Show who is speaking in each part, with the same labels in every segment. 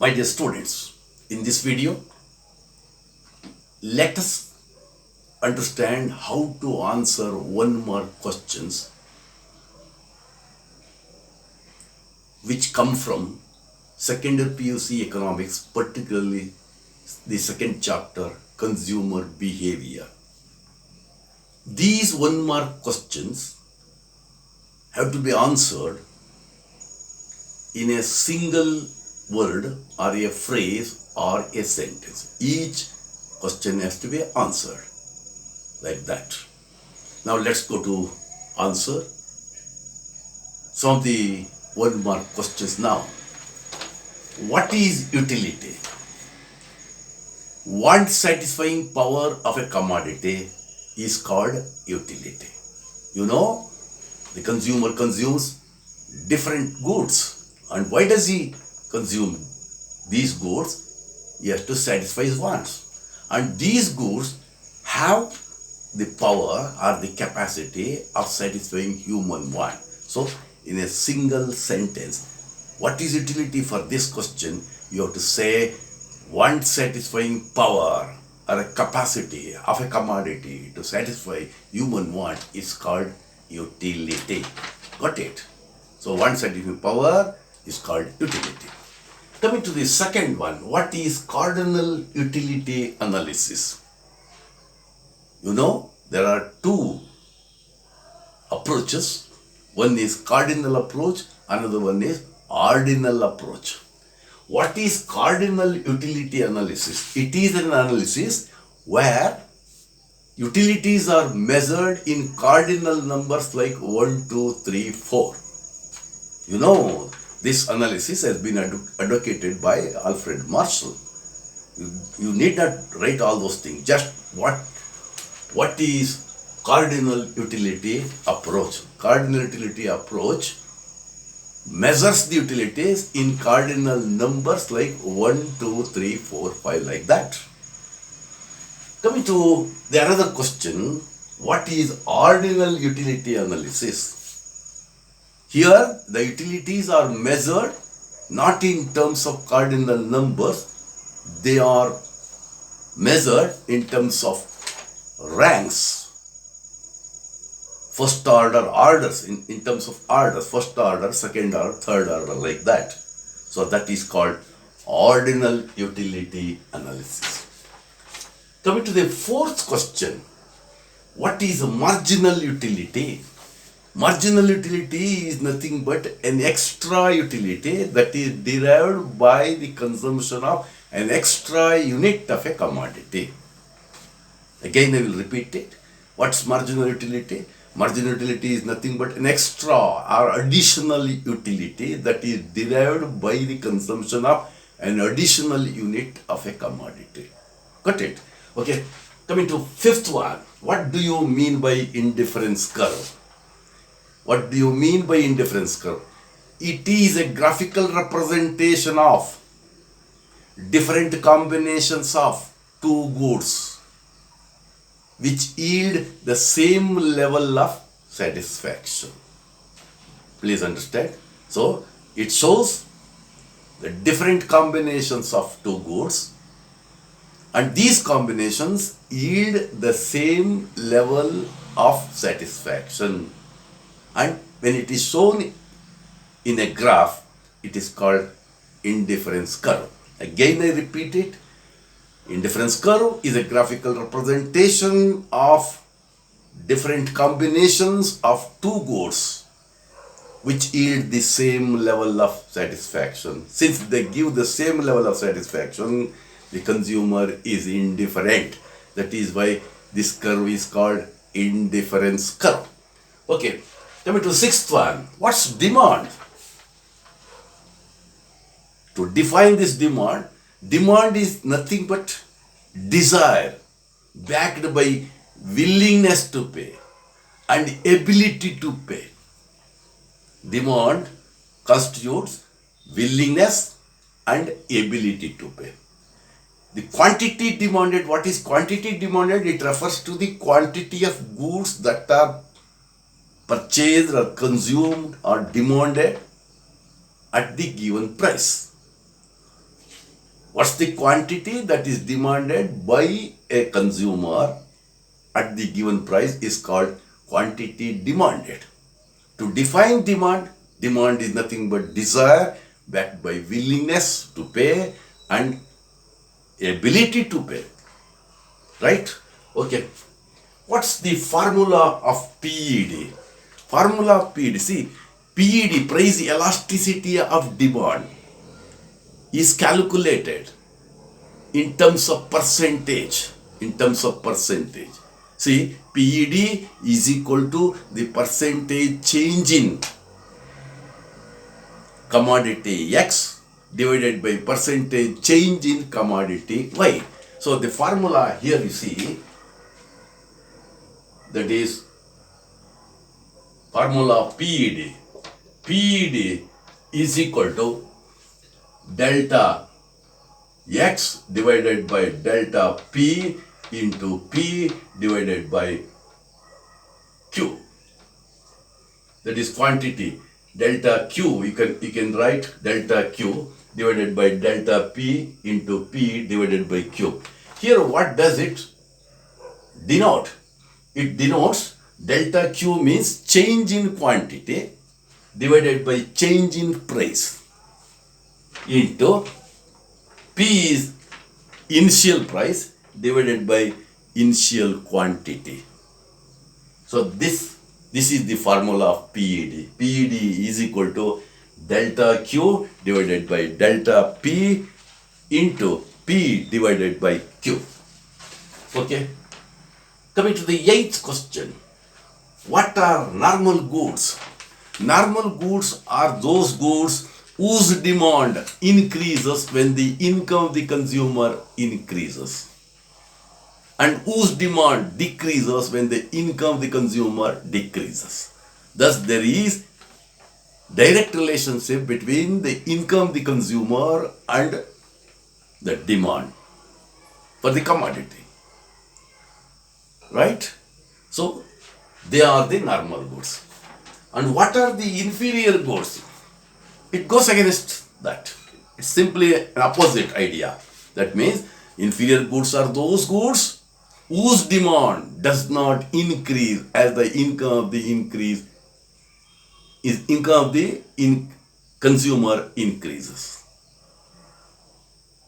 Speaker 1: My dear students, in this video, let us understand how to answer one mark questions which come from second year PUC economics, particularly the second chapter, consumer behavior. These one mark questions have to be answered in a single word or a phrase or a sentence. Each question has to be answered like that. Now let's go to answer some of the one mark questions now. What is utility? Want satisfying power of a commodity is called utility. You know, the consumer consumes different goods. And why does he consume these goods? He has to satisfy his wants. And these goods have the power or the capacity of satisfying human want. So, in a single sentence, what is utility for this question? You have to say, want satisfying power or a capacity of a commodity to satisfy human want is called utility. Got it? So, want satisfying power is called utility. Coming to the second one, what is cardinal utility analysis? You know, there are two approaches. One is cardinal approach, another one is ordinal approach. What is cardinal utility analysis? It is an analysis where utilities are measured in cardinal numbers like 1, 2, 3, 4. You know, this analysis has been advocated by Alfred Marshall. You need not write all those things. Just what is cardinal utility approach? Cardinal utility approach measures the utilities in cardinal numbers like 1, 2, 3, 4, 5 like that. Coming to the another question, what is ordinal utility analysis? Here, the utilities are measured not in terms of cardinal numbers, they are measured in terms of ranks. First order orders, in terms of orders, first order, second order, third order, like that. So that is called ordinal utility analysis. Coming to the fourth question, what is marginal utility? Marginal utility is nothing but an extra utility that is derived by the consumption of an extra unit of a commodity. Again, I will repeat it. What's marginal utility? Marginal utility is nothing but an extra or additional utility that is derived by the consumption of an additional unit of a commodity. Got it? Okay. Coming to fifth one. What do you mean by indifference curve? What do you mean by indifference curve? It is a graphical representation of different combinations of two goods which yield the same level of satisfaction. Please understand. So, it shows the different combinations of two goods and these combinations yield the same level of satisfaction. And when it is shown in a graph, it is called indifference curve. Again, I repeat it. Indifference curve is a graphical representation of different combinations of two goods which yield the same level of satisfaction. Since they give the same level of satisfaction, the consumer is indifferent. That is why this curve is called indifference curve. Okay. Coming to sixth one, what's demand? To define this demand, demand is nothing but desire backed by willingness to pay and ability to pay. Demand constitutes willingness and ability to pay. The quantity demanded, what is quantity demanded? It refers to the quantity of goods that are purchased or consumed or demanded at the given price. What's the quantity that is demanded by a consumer at the given price is called quantity demanded. To define demand, demand is nothing but desire backed by willingness to pay and ability to pay. Right? Okay. What's the formula of PED? Formula of PED. See, PED, price elasticity of demand, is calculated in terms of percentage. In terms of percentage. See, PED is equal to the percentage change in commodity X divided by percentage change in commodity Y. So the formula here you see, that is formula of PED. PED is equal to delta X divided by delta P into P divided by Q. That is quantity. Delta Q, you can write delta Q divided by delta P into P divided by Q. Here what does it denote? It denotes delta Q means change in quantity divided by change in price into P is initial price divided by initial quantity. So this is the formula of PED. PED is equal to delta Q divided by delta P into P divided by Q. Okay. Coming to the 8th question. What are normal goods? Normal goods are those goods whose demand increases when the income of the consumer increases, and whose demand decreases when the income of the consumer decreases. Thus, there is direct relationship between the income of the consumer and the demand for the commodity. Right? So, they are the normal goods. And what are the inferior goods? It goes against that. It's simply an opposite idea. That means inferior goods are those goods whose demand does not increase as the income of the consumer increases.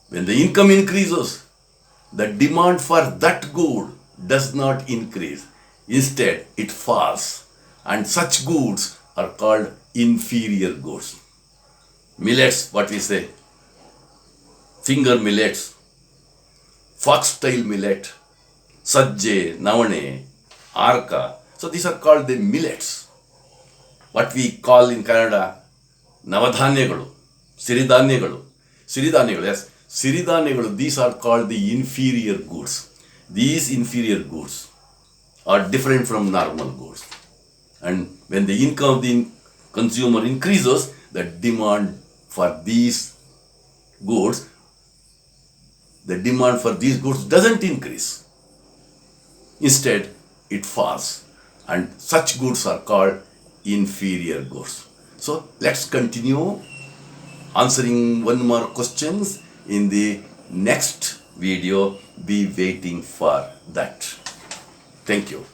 Speaker 1: When the income increases, the demand for that good does not increase. Instead, it falls. And such goods are called inferior goods. Millets, what we say? Finger millets, foxtail millet, sajje, navane, arka. So these are called the millets. What we call in Kannada, navadhanyaಗಳು, ಸಿರಿಧಾನ್ಯಗಳು. ಸಿರಿಧಾನ್ಯಗಳು, yes. ಸಿರಿಧಾನ್ಯಗಳು, these are called the inferior goods. These inferior goods are different from normal goods. And when the income of the consumer increases, the demand for these goods, doesn't increase. Instead, it falls. And such goods are called inferior goods. So, let's continue answering one more questions in the next video. Be waiting for that. Thank you.